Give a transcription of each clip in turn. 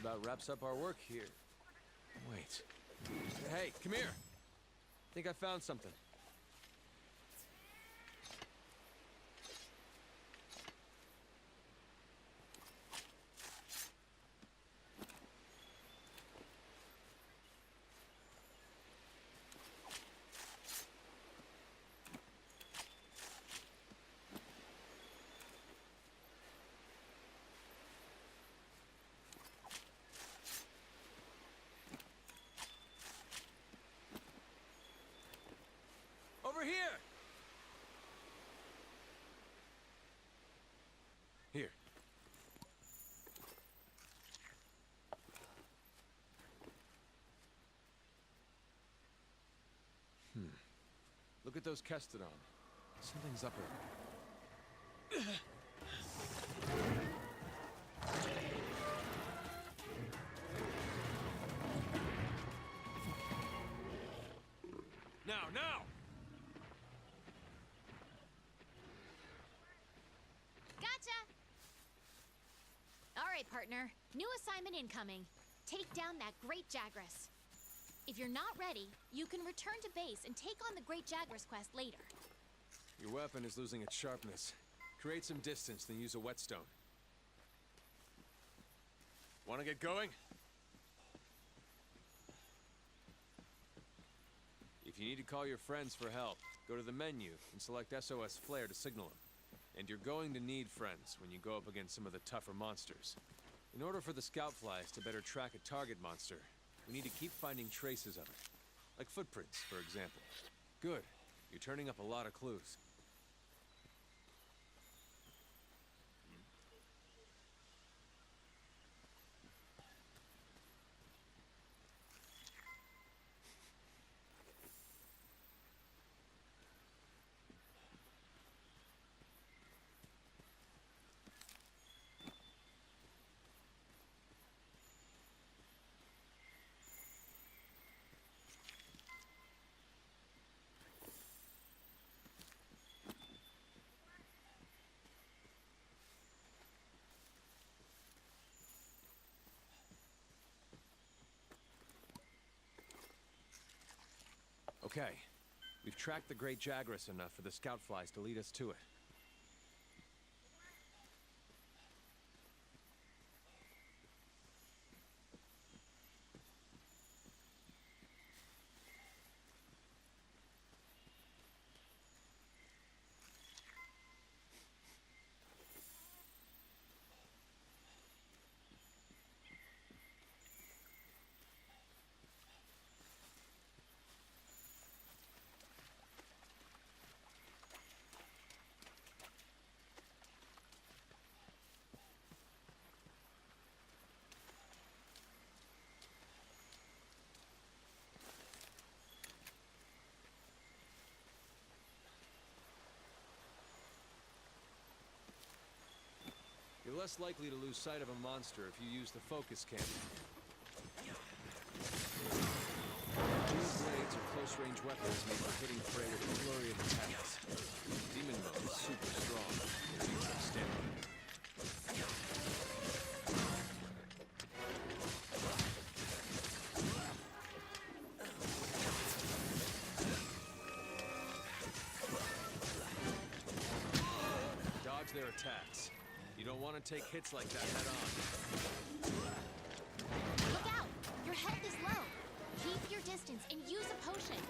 about wraps up our work here. Wait. Hey, come here! Think I found something. Over here! Here. Look at those Kestodon. Something's up there. Now! Gotcha! All right, partner. New assignment incoming. Take down that Great Jagras. If you're not ready, you can return to base and take on the Great Jagras quest later. Your weapon is losing its sharpness. Create some distance, then use a whetstone. Wanna get going? If you need to call your friends for help, go to the menu and select SOS Flare to signal them. And you're going to need friends when you go up against some of the tougher monsters. In order for the scout flies to better track a target monster, we need to keep finding traces of it. Like footprints, for example. Good. You're turning up a lot of clues. Okay. We've tracked the Great Jagras enough for the scout flies to lead us to it. You're less likely to lose sight of a monster if you use the focus cannon. Dual blades are close-range weapons made for hitting prey with a flurry of attacks. Demon mode is super strong. It takes up stamina. Dodge their attacks. You don't want to take hits like that head-on. Look out! Your health is low. Keep your distance and use a potion.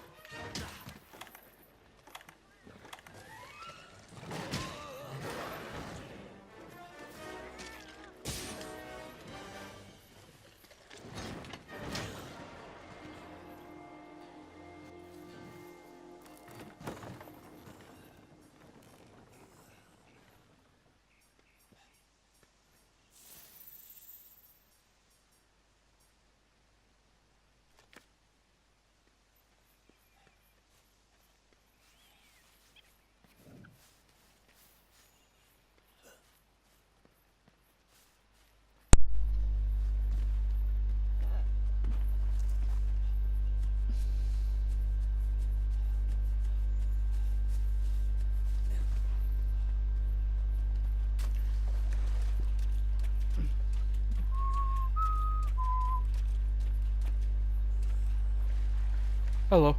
Hello.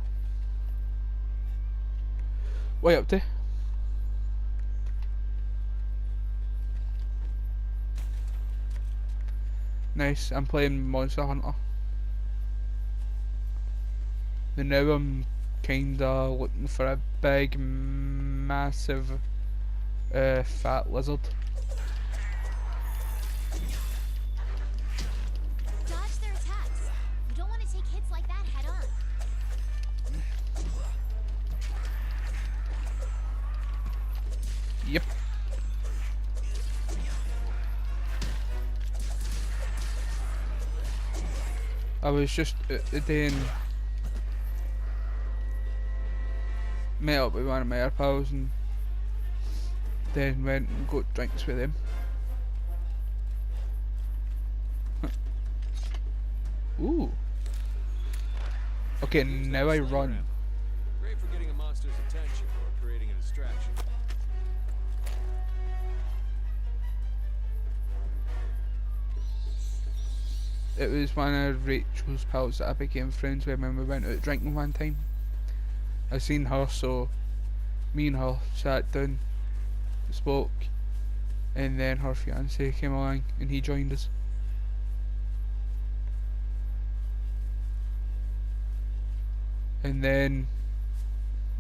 What you up to? Nice, I'm playing Monster Hunter. And now I'm kinda looking for a big, massive, fat lizard. Dodge their attacks. You don't want to take hits like that head on. Yep. I was just doing met up with one of my other pals and then went and got drinks with them. Ooh. Okay, now I run. Great for getting a monster's attention or creating a distraction. It was one of Rachel's pals that I became friends with when we went out drinking one time. I seen her, so me and her sat down, spoke, and then her fiance came along and he joined us. And then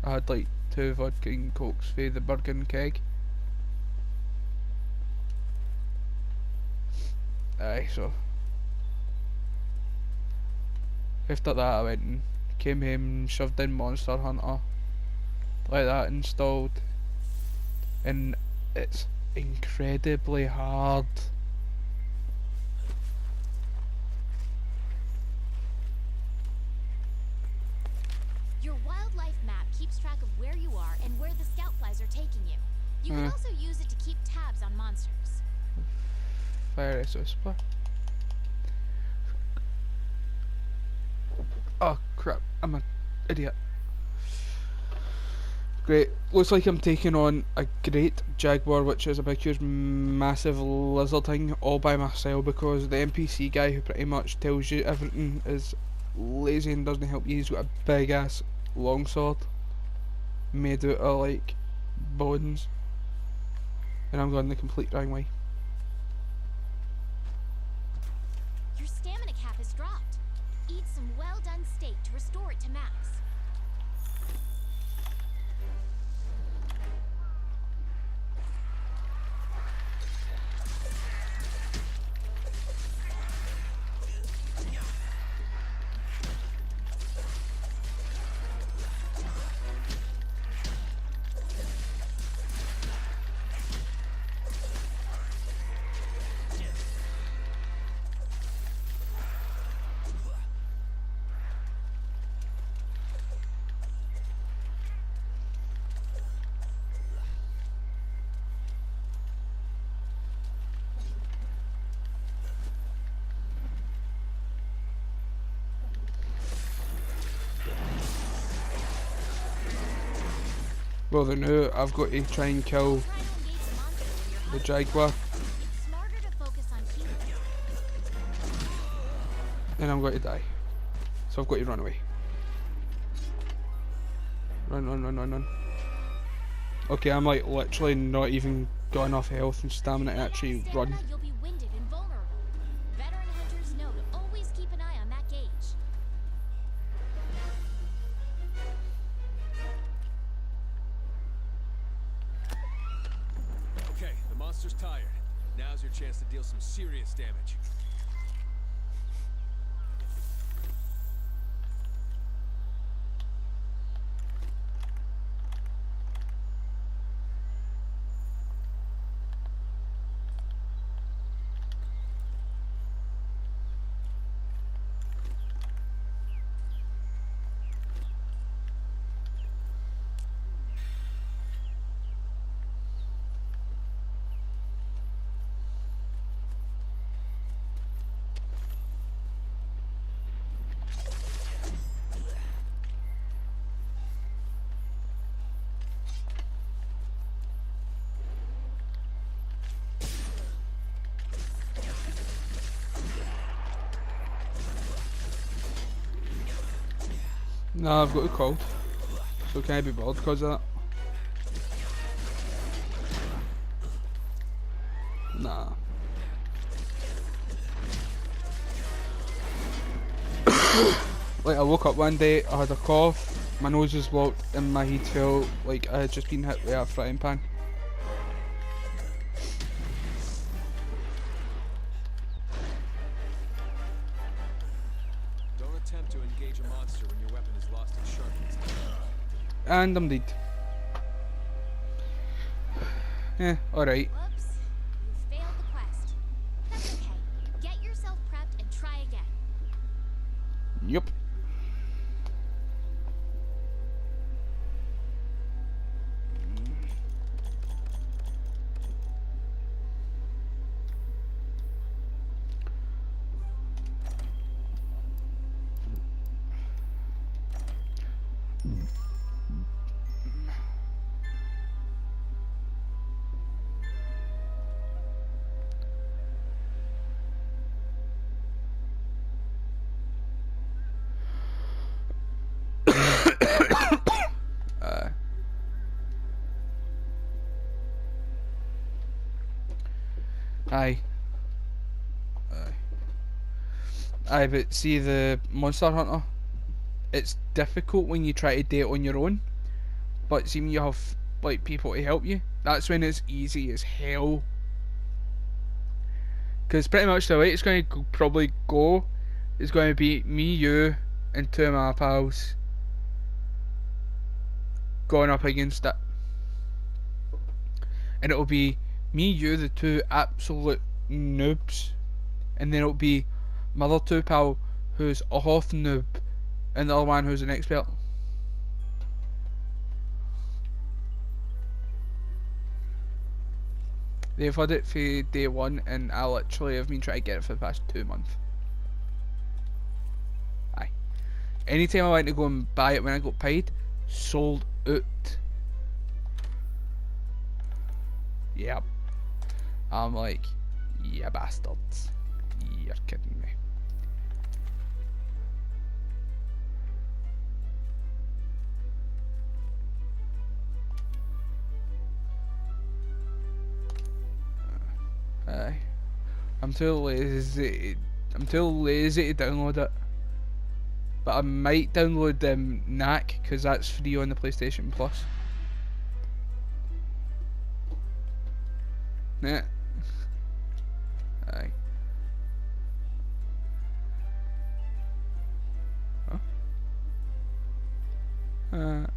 I had like 2 vodka and cokes for the Bergen keg. Aye, so after that I went and came home, shoved in Monster Hunter, like that installed, and it's incredibly hard. Your wildlife map keeps track of where you are and where the scout flies are taking you. You can also use it to keep tabs on monsters. Fire whisper. Oh crap, I'm an idiot. Great, looks like I'm taking on a great jaguar, which is a big huge massive lizard thing, all by myself, because the NPC guy who pretty much tells you everything is lazy and doesn't help you. He's got a big ass longsword made out of like bones, and I'm going the complete wrong way. Your stamina cap is dropped. Eat some well-done steak to restore it to max. Well then now I've got to try and kill the jaguar, It's smarter to focus on healing. and I'm going to die. So I've got to run away. Run, run, run, run, run. Okay, I'm like literally not even got enough health and stamina to actually run. You'll be winded and vulnerable. Veteran hunters know to always keep an eye on that gauge. Okay, the monster's tired. Now's your chance to deal some serious damage. Nah, I've got a cold. So can I be bothered because of that? Nah. Like, I woke up one day, I had a cough, my nose was blocked, and my head felt like I had just been hit with a frying pan. Don't attempt to engage a monster when your weapon is lost in sharpness. And I'm dead. Alright. Whoops. You failed the quest. That's okay. Get yourself prepped and try again. Yup. Aye. Aye, but see the Monster Hunter? It's difficult when you try to do it on your own, but see when you have like people to help you, that's when it's easy as hell. Because pretty much the way it's going to probably go is going to be me, you, and two of my pals going up against it. And it'll be me, you, the two absolute noobs, and then it'll be my other two pal who's a half noob, and the other one who's an expert. They've had it for day one, and I literally have been trying to get it for the past 2 months. Aye. Anytime I went to go and buy it when I got paid, sold out. Yep. I'm like, yeah, bastards. You're kidding me. Aye. I'm too lazy to download it. But I might download Knack, because that's free on the PlayStation Plus. Nah. Aye. Huh?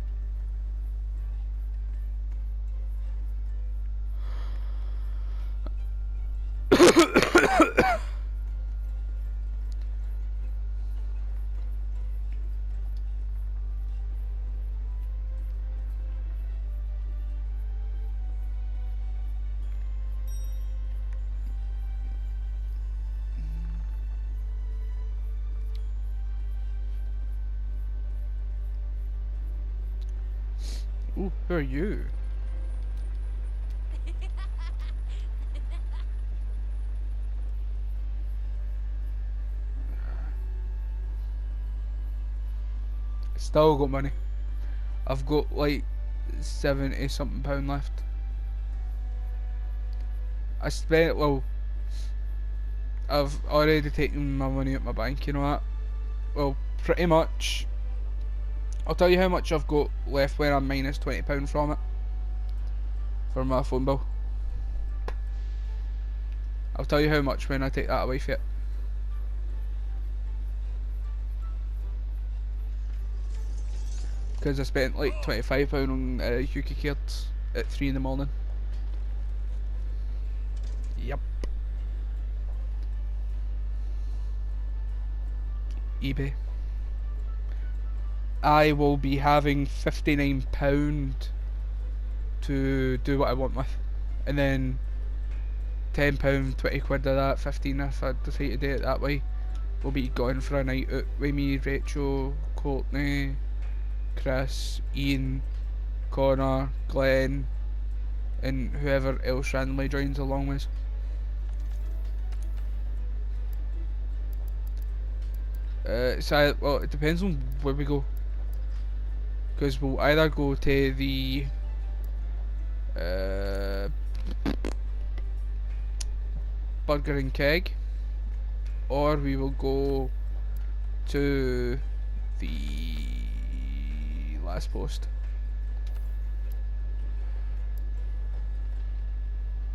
Ooh, who are you? Still got money. I've got like 70 something pound left. I spent, well, I've already taken my money out my bank, you know that? Well, pretty much. I'll tell you how much I've got left when I'm minus £20 from it. For my phone bill. I'll tell you how much when I take that away for it. Because I spent like £25 on Yuki cards at 3 in the morning. Yep. eBay. I will be having £59 to do what I want with, and then £10, 20 quid of that, 15 if I decide to do it that way, will be going for a night out with me, Rachel, Courtney, Chris, Ian, Connor, Glenn, and whoever else randomly joins along with. So, well, it depends on where we go. Because we'll either go to the Burger and Keg, or we will go to the last post.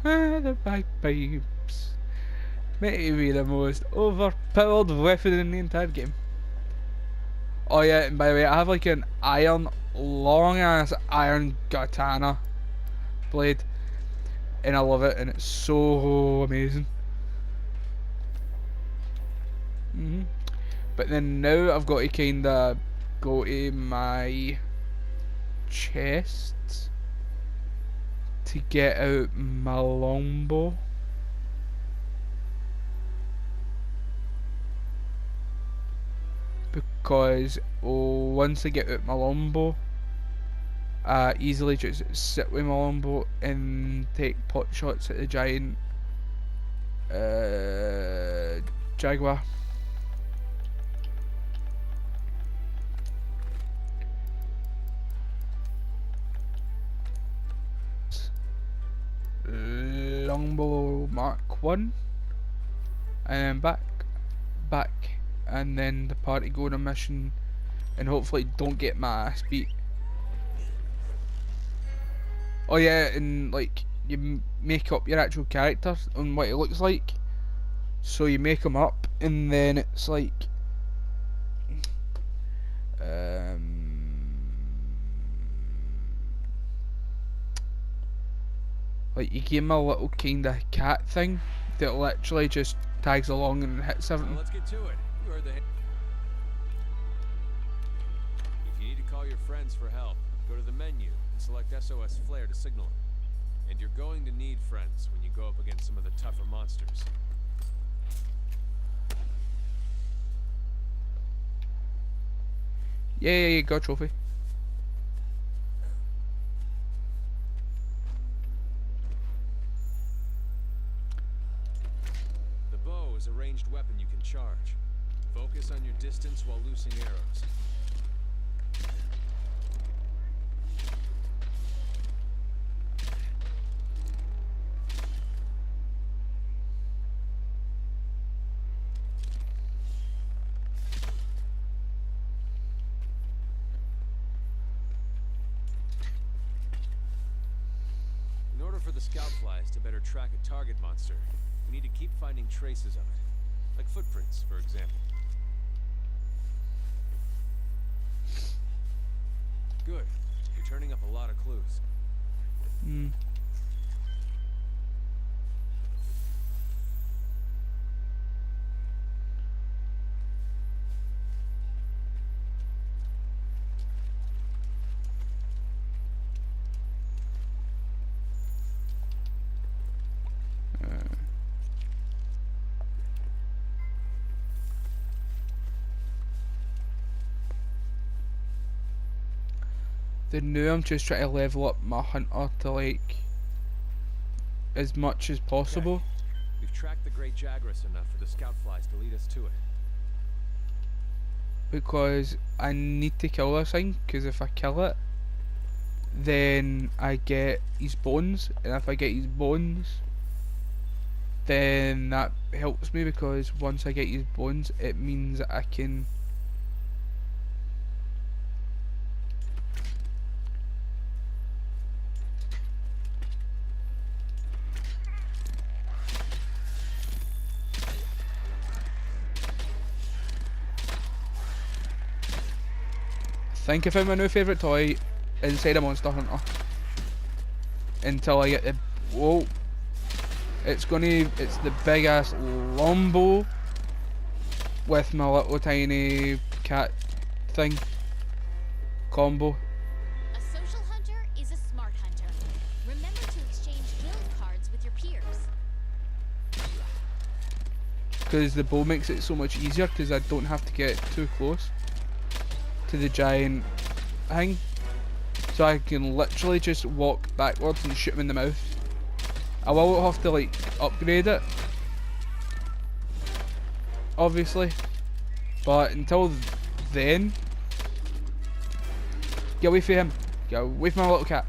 The bagpipes. Maybe the most overpowered weapon in the entire game. Oh yeah, and by the way, I have like an long ass iron katana blade, and I love it, and it's so amazing. But then now I've got to kinda go to my chest to get out my longbow. Because once I get out my longbow, I easily just sit with my longbow and take pot shots at the giant jaguar. Longbow Mark 1, and then back, and then the party go on a mission and hopefully don't get my ass beat. Oh yeah, and like you make up your actual character on what it looks like, so you make them up and then it's like you give him a little kinda cat thing that literally just tags along and hits everything. Well, let's get to it. You heard the If you need to call your friends for help, go to the menu and select SOS Flare to signal them. And you're going to need friends when you go up against some of the tougher monsters. Yeah, you got a trophy. The bow is a ranged weapon you can charge. Focus on your distance while loosing arrows. In order for the scout flies to better track a target monster, we need to keep finding traces of it. Like footprints, for example. Good. You're turning up a lot of clues. Then now I'm just trying to level up my hunter to like as much as possible. Okay. We've tracked the Great Jagras enough for the scout flies to lead us to it. Because I need to kill this thing, because if I kill it, then I get his bones, and if I get his bones, then that helps me, because once I get his bones, it means that I can think I found my new favourite toy inside a Monster Hunter. Until I get the... Whoa. It's the big ass longbow with my little tiny cat thing combo. A social hunter is a smart hunter. Remember to exchange guild cards with your peers. Because the bow makes it so much easier, because I don't have to get too close to the giant thing, so I can literally just walk backwards and shoot him in the mouth. I will have to like upgrade it, obviously, but until then Get away from him. Get away from my little cat.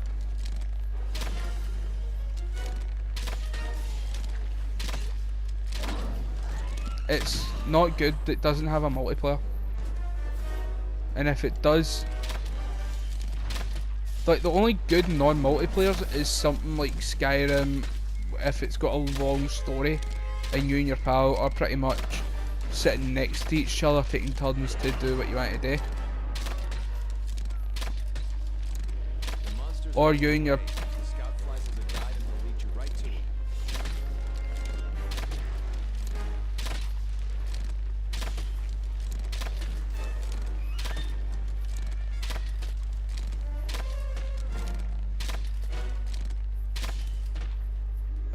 It's not good that it doesn't have a multiplayer. And if it does, like, the only good non-multiplayers is something like Skyrim, if it's got a long story and you and your pal are pretty much sitting next to each other taking turns to do what you want to do. Or you and your... The scout flies as a guide and will lead you right to it.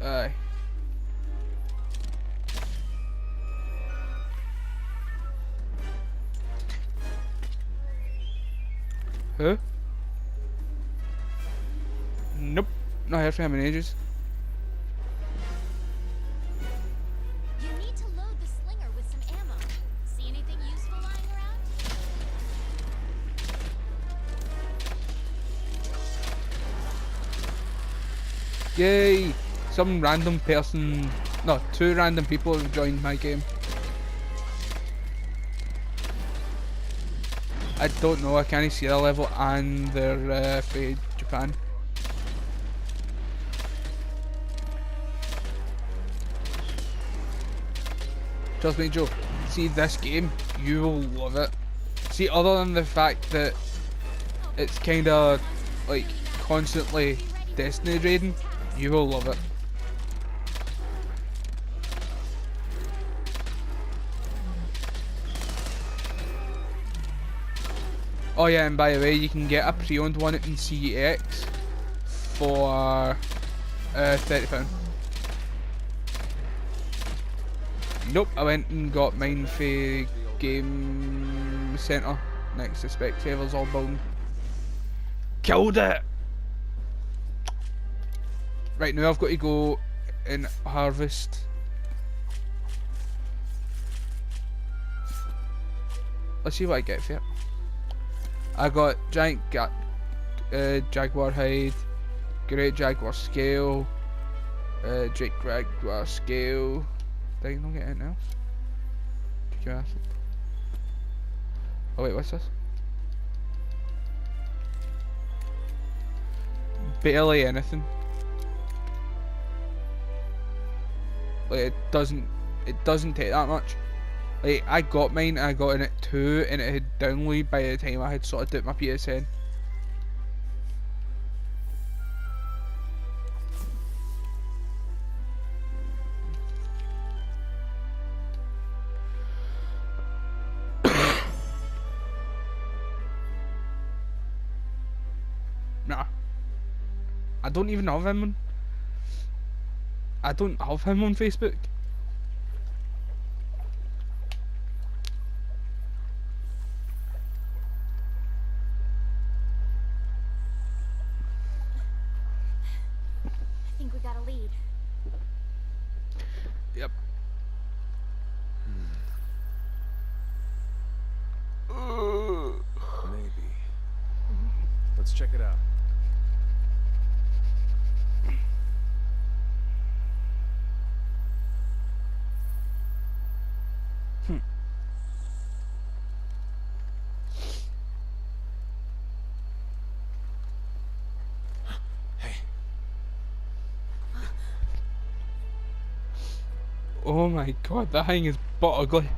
Aye. Who? Nope. Not heard from him in ages. You need to load the slinger with some ammo. See anything useful lying around? Yay! Some random person... No, 2 random people have joined my game. I don't know, I can't see their level and they're for Japan. Trust me, Joe, see this game, you will love it. See, other than the fact that it's kinda like constantly Destiny raiding, you will love it. Oh yeah, and by the way, you can get a pre-owned one in CEX for £30. Nope, I went and got mine for Game Centre next to Specsavers all building. Killed it! Right, now I've got to go and harvest. Let's see what I get for it. I got giant jaguar hide, great jaguar scale, Jake jaguar scale. Did I not get anything else? Did you ask? Oh wait, what's this? Barely anything. Like it doesn't take that much. Like I got mine and I got in at 2 and it had downloaded by the time I had sorted out my PSN. Nah. I don't even have him on. I don't have him on Facebook. I think we got a lead. Yep. Maybe. Let's check it out. Oh my god, that thing is butt ugly.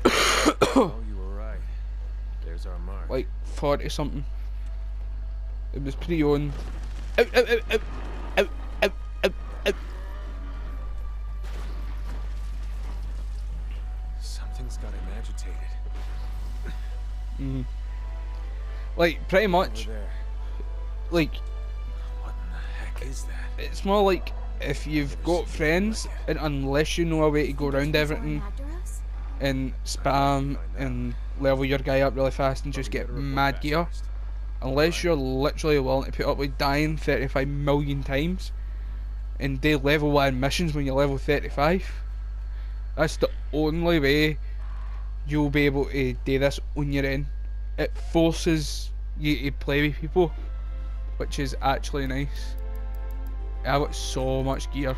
Oh, you were right. There's our mark. Like 40 something. It was pre-owned. Ow, ow, ow, ow, ow, ow, ow, ow. Something's got him agitated. Like pretty much. Over there. Like What in the heck is that? it's more like if you've got friends and unless you know a way to go around everything After us? and spam and level your guy up really fast and just get mad gear, unless you're literally willing to put up with dying 35 million times and do level 1 missions when you're level 35, that's the only way you'll be able to do this on your own. it forces you to play with people, which is actually nice. I've got so much gear.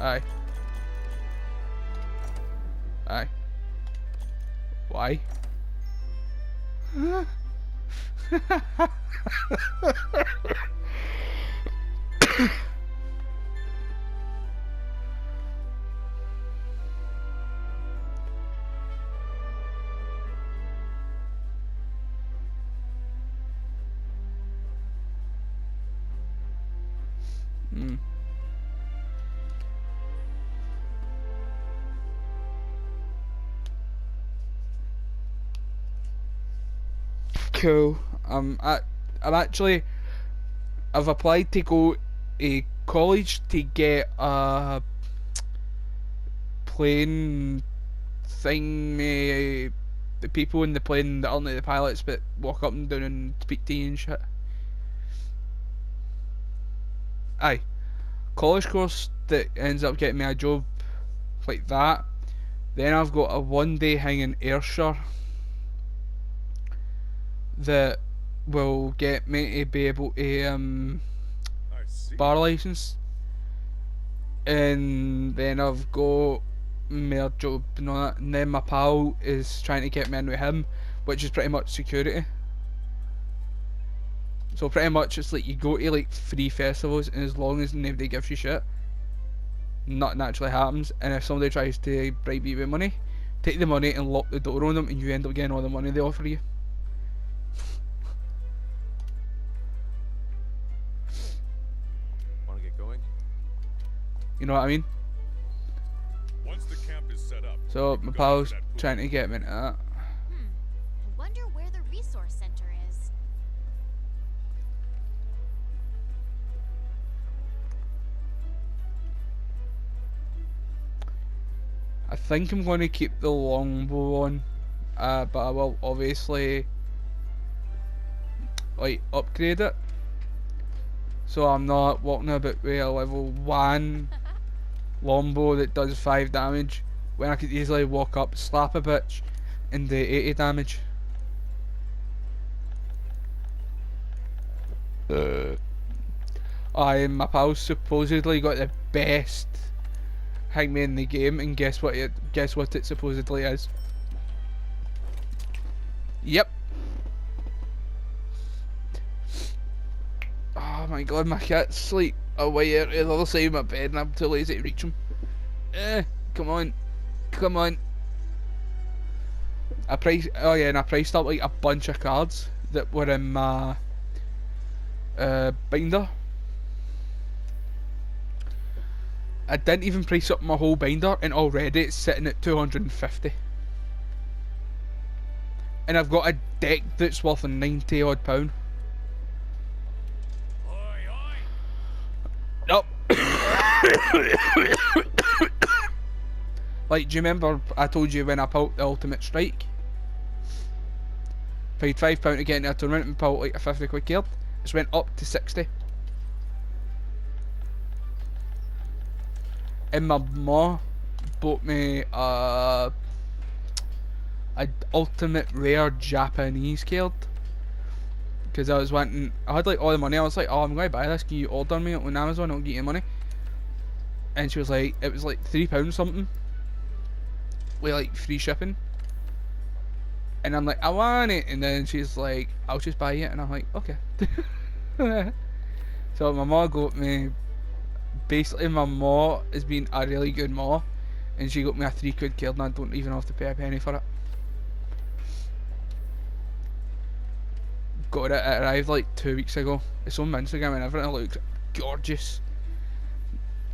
Aye. Aye. Why? Cool. I've applied to go to college to get a plane thing. The people in the plane that aren't the pilots, but walk up and down and speak to you and shit. Aye, college course that ends up getting me a job like that. Then I've got a 1-day hang in Ayrshire that will get me to be able to bar license, and then I've got my job and all that, and then my pal is trying to get me in with him, which is pretty much security. So pretty much it's like you go to like 3 festivals, and as long as nobody gives you shit, nothing actually happens. And if somebody tries to bribe you with money, take the money and lock the door on them, and you end up getting all the money they offer you. You know what I mean? Once the camp is set up, so my pal's trying to get me into that. I wonder where the resource center is. I think I'm going to keep the longbow on, but I will obviously like upgrade it, so I'm not walking about with a level 1 longbow that does 5 damage when I could easily walk up, slap a bitch, and do 80 damage. My pal's supposedly got the best hangman in the game, and guess what it supposedly is? Yep. Oh my god, my cat's sleep away at the other side of my bed and I'm too lazy to reach him. Come on. Come on. I priced up like a bunch of cards that were in my binder. I didn't even price up my whole binder, and already it's sitting at 250. And I've got a deck that's worth £90 odd. Nope. Like, do you remember I told you when I pulled the Ultimate Strike? Paid £5 to get into a tournament and pulled like a 50 quid card. It's went up to 60. And my ma bought me a ultimate rare Japanese card, because I had like all the money. I was like, oh, I'm going to buy this, can you order me on Amazon, I'll get you money. And she was like, it was like £3 something with like free shipping, and I'm like, I want it. And then she's like, I'll just buy it. And I'm like, okay. So my ma got me, basically my ma has been a really good ma, and she got me a 3 quid card, and I don't even have to pay a penny for it. Got it, it arrived like 2 weeks ago. It's on my Instagram and everything. It looks gorgeous.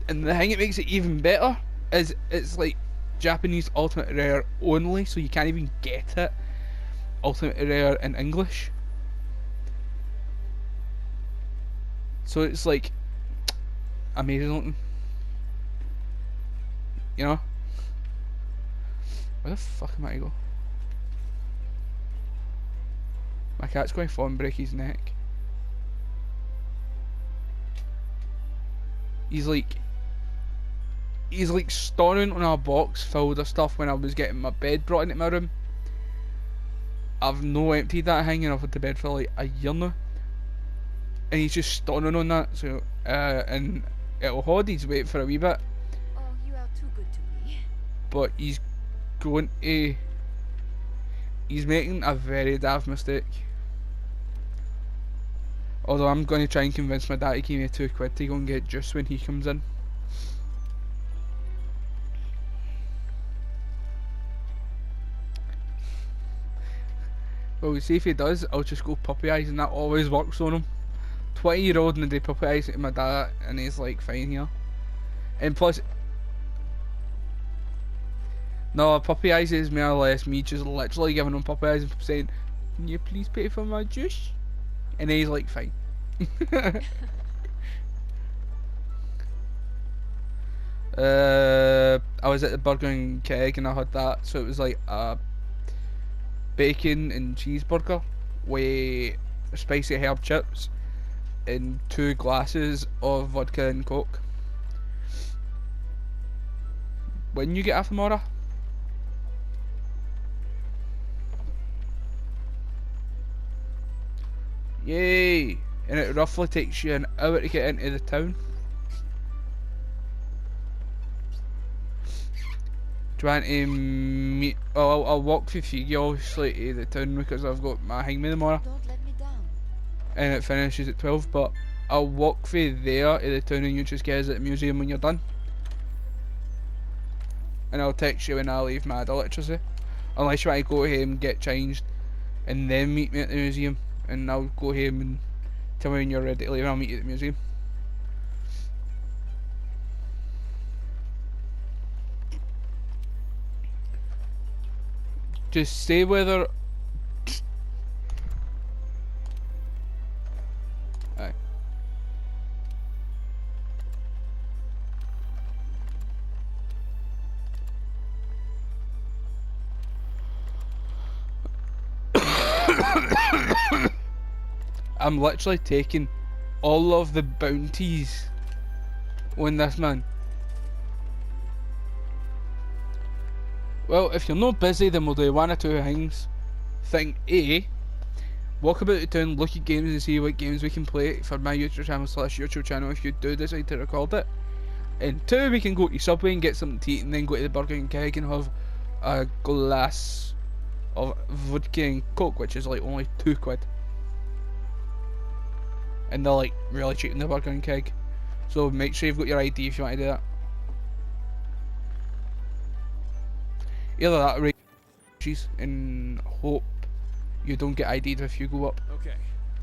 And the thing that makes it even better is it's like Japanese Ultimate Rare only, so you can't even get it Ultimate Rare in English. So it's like amazing looking. You know? Where the fuck am I go? My cat's going to fall and break his neck. He's he's like storing on a box filled of stuff when I was getting my bed brought into my room. I've no emptied that hanging off the bed for like a year now. And he's just stoning on that, so and it'll hold his weight for a wee bit. Oh, you are too good to me. But he's going to... He's making a very daft mistake. Although I'm going to try and convince my dad to give me £2 to go and get juice when he comes in. Well, see if he does, I'll just go puppy eyes, and that always works on him. 20-year-old and they puppy eyes at my dad, and he's like fine here. And plus, no, puppy eyes is more or less me just literally giving him puppy eyes and saying, "Can you please pay for my juice?" And then he's like, fine. I was at the Burger and Keg and I had that, so it was like a bacon and cheeseburger with spicy herb chips and 2 glasses of vodka and coke. When you get off tomorrow? Yay! And it roughly takes you an hour to get into the town. Trying to meet... Oh, I'll walk for Figgy obviously to the town because I've got my hangman tomorrow. Don't let me down. And it finishes at 12, but I'll walk for there to the town and you just get us at the museum when you're done. And I'll text you when I leave my electricity. Unless you want to go home, get changed, and then meet me at the museum. And I'll go home and tell me when you're ready to leave and I'll meet you at the museum. Just say whether... Aye. I'm literally taking all of the bounties on this man. Well, if you're not busy, then we'll do one or two things. Thing A, walk about the town, look at games and see what games we can play for my YouTube channel / YouTube channel if you do decide to record it. And 2, we can go to Subway and get something to eat and then go to the Burger and Keg and have a glass of vodka and coke, which is like only £2. And they're like really cheap in the Burger and Keg. So make sure you've got your ID if you want to do that. Either that or cheese, and hope you don't get ID'd if you go up. Okay,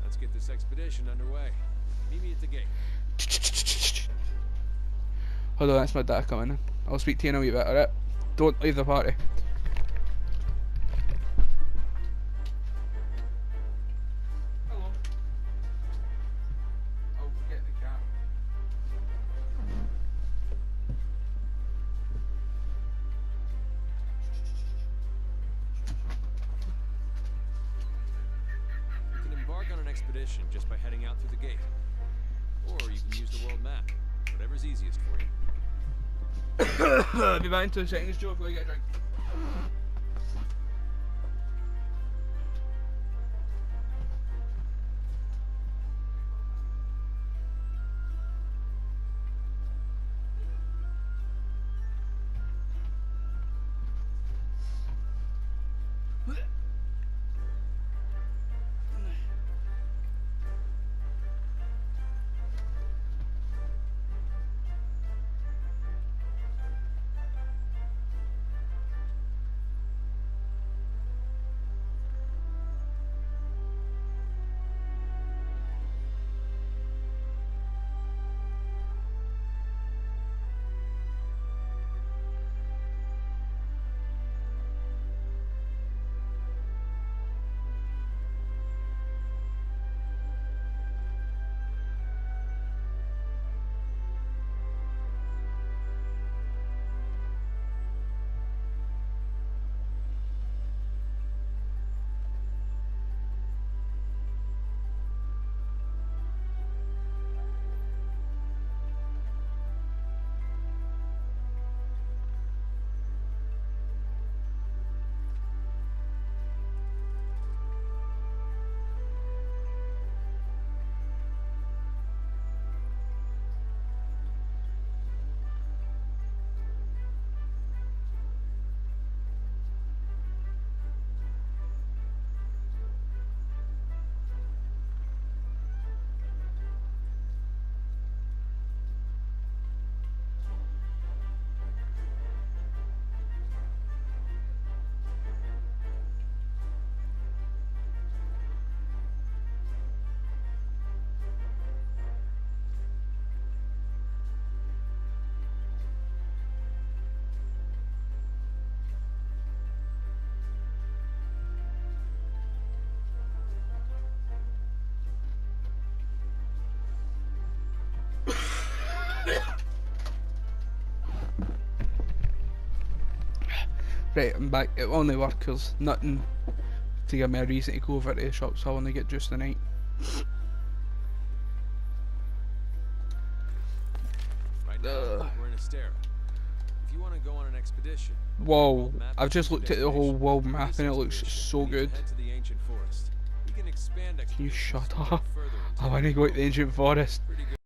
let's get this expedition underway. Meet me at the gate. Hold on, that's my dad coming in. I'll speak to you in a wee bit, alright? Don't leave the party. Hello. I'll get the cat. You can embark on an expedition just by heading out through the gate. Or you can use the world map. Whatever's easiest for you. I'll be back in 2 seconds, Joe. Go get a drink. Right, I'm back. It only work 'cause nothing to give me a reason to go over to the shop, so I want to get juice tonight. Right now, we're in Astera. If you want to go on an expedition, Whoa, I've just looked at the whole world map and it looks so good. head to the ancient forest. You can expand Can you shut expeditions up? further into I want to go to the ancient forest. pretty good.